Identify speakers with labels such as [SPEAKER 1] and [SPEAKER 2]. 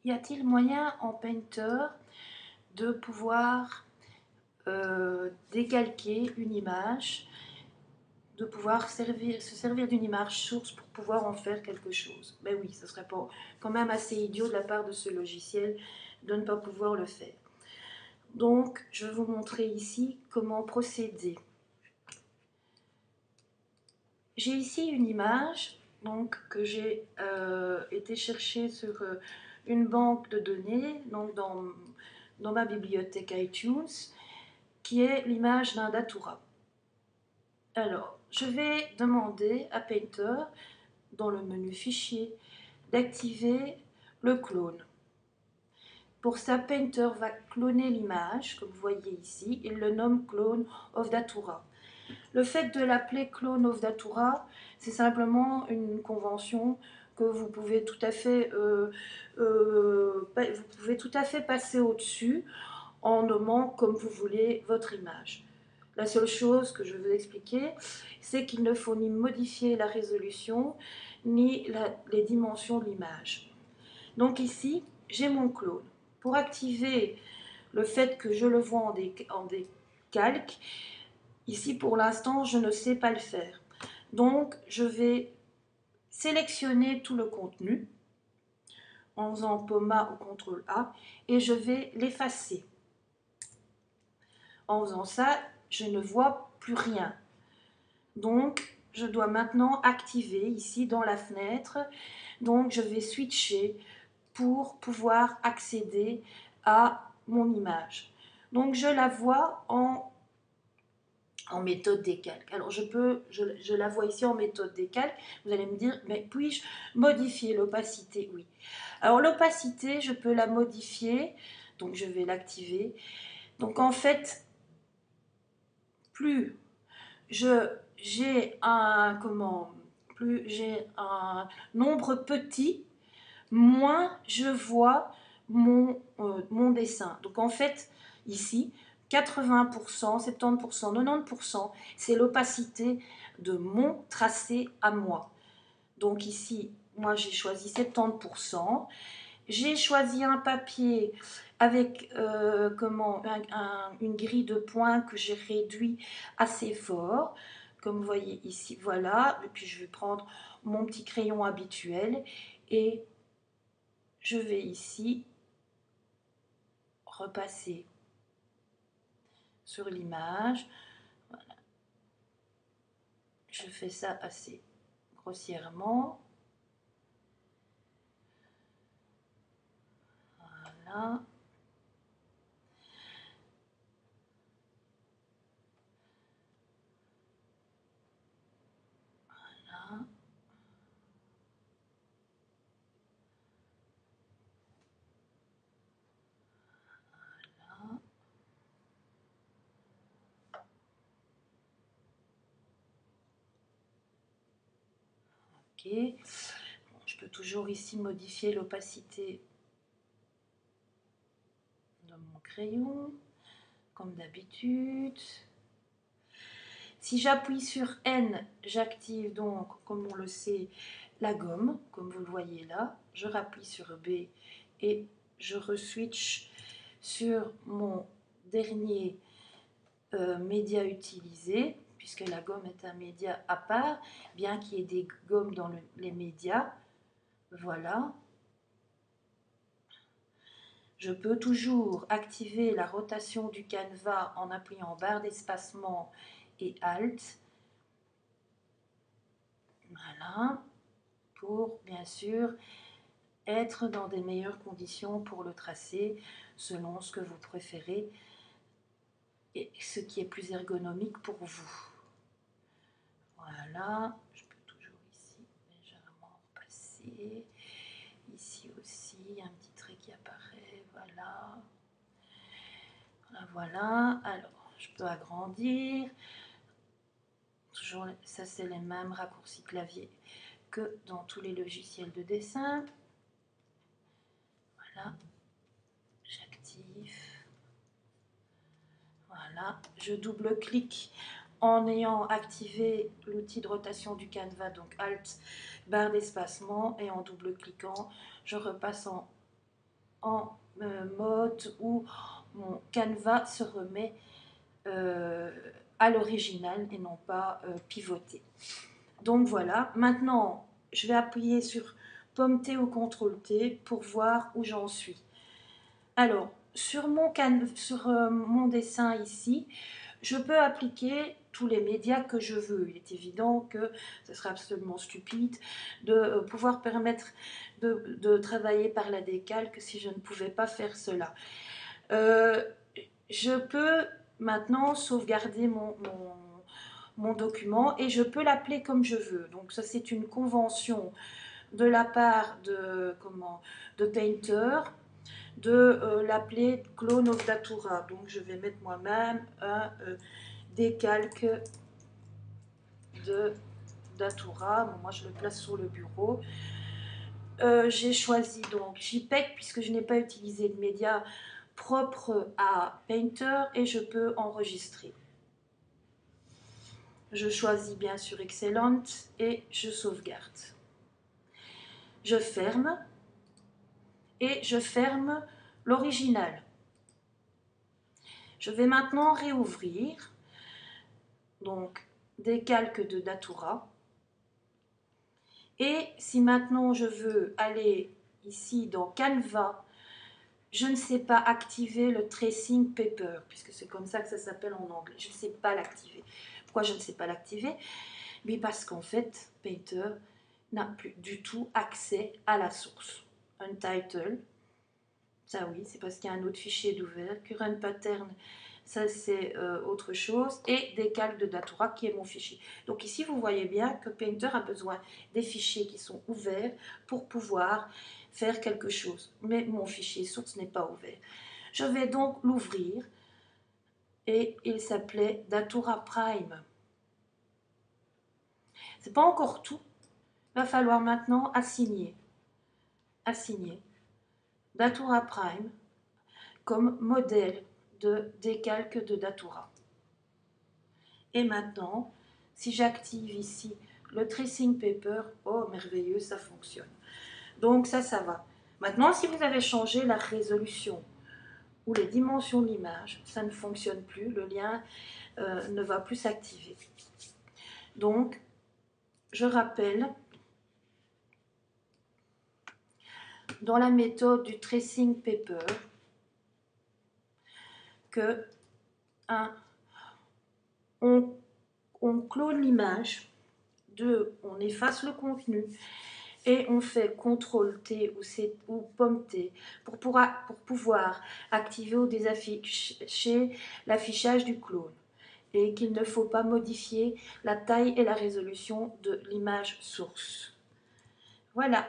[SPEAKER 1] y a-t-il moyen en Painter de pouvoir décalquer une image, de pouvoir se servir d'une image source pour pouvoir en faire quelque chose? Ben oui, ce serait pas quand même assez idiot de la part de ce logiciel de ne pas pouvoir le faire. Donc, je vais vous montrer ici comment procéder. J'ai ici une image donc, que j'ai été chercher sur une banque de données, donc dans ma bibliothèque iTunes, qui est l'image d'un datura. Alors, je vais demander à Painter, dans le menu Fichier, d'activer le clone. Pour ça, Painter va cloner l'image, comme vous voyez ici. Il le nomme Clone of Datura. Le fait de l'appeler Clone of Datura, c'est simplement une convention que vous pouvez tout à fait, passer au-dessus en nommant comme vous voulez votre image. La seule chose que je veux expliquer, c'est qu'il ne faut ni modifier la résolution, ni les dimensions de l'image. Donc ici, j'ai mon clone. Pour activer le fait que je le vois en décalque, ici pour l'instant, je ne sais pas le faire. Donc, je vais sélectionner tout le contenu en faisant POMA ou CTRL A et je vais l'effacer. En faisant ça, je ne vois plus rien. Donc, je dois maintenant activer ici dans la fenêtre. Donc, je vais switcher pour pouvoir accéder à mon image. Donc, je la vois en méthode décalque. Alors, je la vois ici en méthode décalque. Vous allez me dire, mais puis-je modifier l'opacité? Oui. Alors, l'opacité, je peux la modifier. Donc, je vais l'activer. Donc, en fait, plus j'ai un nombre petit, moins je vois mon dessin. Donc en fait, ici, 80%, 70%, 90%, c'est l'opacité de mon tracé à moi. Donc ici, moi j'ai choisi 70%. J'ai choisi un papier avec une grille de points que j'ai réduit assez fort. Comme vous voyez ici, voilà. Et puis je vais prendre mon petit crayon habituel et je vais ici repasser sur l'image. Voilà. Je fais ça assez grossièrement. Voilà. Voilà. Voilà. Ok. Bon, je peux toujours ici modifier l'opacité de mon crayon, comme d'habitude. Si j'appuie sur N, j'active donc, comme on le sait, la gomme, comme vous le voyez là. Je rappuie sur B et je re-switch sur mon dernier média utilisé, puisque la gomme est un média à part, bien qu'il y ait des gommes dans les médias. Voilà. Je peux toujours activer la rotation du canevas en appuyant barre d'espacement et Alt. Voilà. Pour, bien sûr, être dans des meilleures conditions pour le tracer, selon ce que vous préférez et ce qui est plus ergonomique pour vous. Voilà. Je peux toujours ici légèrement passer. Ici aussi, un petit trait qui apparaît. Voilà. Voilà. Alors, je peux agrandir. Toujours, ça c'est les mêmes raccourcis clavier que dans tous les logiciels de dessin. Voilà. J'active. Voilà. Je double-clique en ayant activé l'outil de rotation du canevas, donc Alt, barre d'espacement, et en double-cliquant, je repasse en en mode où mon Canva se remet à l'original et non pas pivoté. Donc voilà, maintenant je vais appuyer sur Pomme T ou CTRL T pour voir où j'en suis. Alors, sur mon dessin ici, je peux appliquer tous les médias que je veux. Il est évident que ce serait absolument stupide de pouvoir permettre de travailler par la décalque si je ne pouvais pas faire cela. Je peux maintenant sauvegarder mon document et je peux l'appeler comme je veux. Donc ça, c'est une convention de la part de Painter de l'appeler Clone of Datura. Donc je vais mettre moi-même un décalque de Datura. Bon, moi je le place sur le bureau. J'ai choisi donc JPEG puisque je n'ai pas utilisé de média propre à Painter et je peux enregistrer. Je choisis bien sûr Excellent et je sauvegarde. Je ferme et je ferme l'original. Je vais maintenant réouvrir, donc décalque de Datura. Et si maintenant je veux aller ici dans Canva, je ne sais pas activer le Tracing Paper, puisque c'est comme ça que ça s'appelle en anglais. Je ne sais pas l'activer. Pourquoi je ne sais pas l'activer? Mais parce qu'en fait, Painter n'a plus du tout accès à la source. Untitled, ça oui, c'est parce qu'il y a un autre fichier d'ouvert. Current Pattern, ça c'est autre chose. Et décalque de Datura qui est mon fichier. Donc ici, vous voyez bien que Painter a besoin des fichiers qui sont ouverts pour pouvoir faire quelque chose. Mais mon fichier source n'est pas ouvert. Je vais donc l'ouvrir. Et il s'appelait Datura Prime. C'est pas encore tout. Il va falloir maintenant assigner Datura Prime comme modèle de décalque de Datura. Et maintenant, si j'active ici le Tracing Paper, oh merveilleux, ça fonctionne. Donc ça va. Maintenant, si vous avez changé la résolution ou les dimensions de l'image, ça ne fonctionne plus, le lien ne va plus s'activer. Donc, je rappelle, dans la méthode du Tracing Paper, que on clone l'image, on efface le contenu et on fait CTRL-T ou Pomme-T pour pouvoir activer ou désafficher l'affichage du clone et qu'il ne faut pas modifier la taille et la résolution de l'image source. Voilà.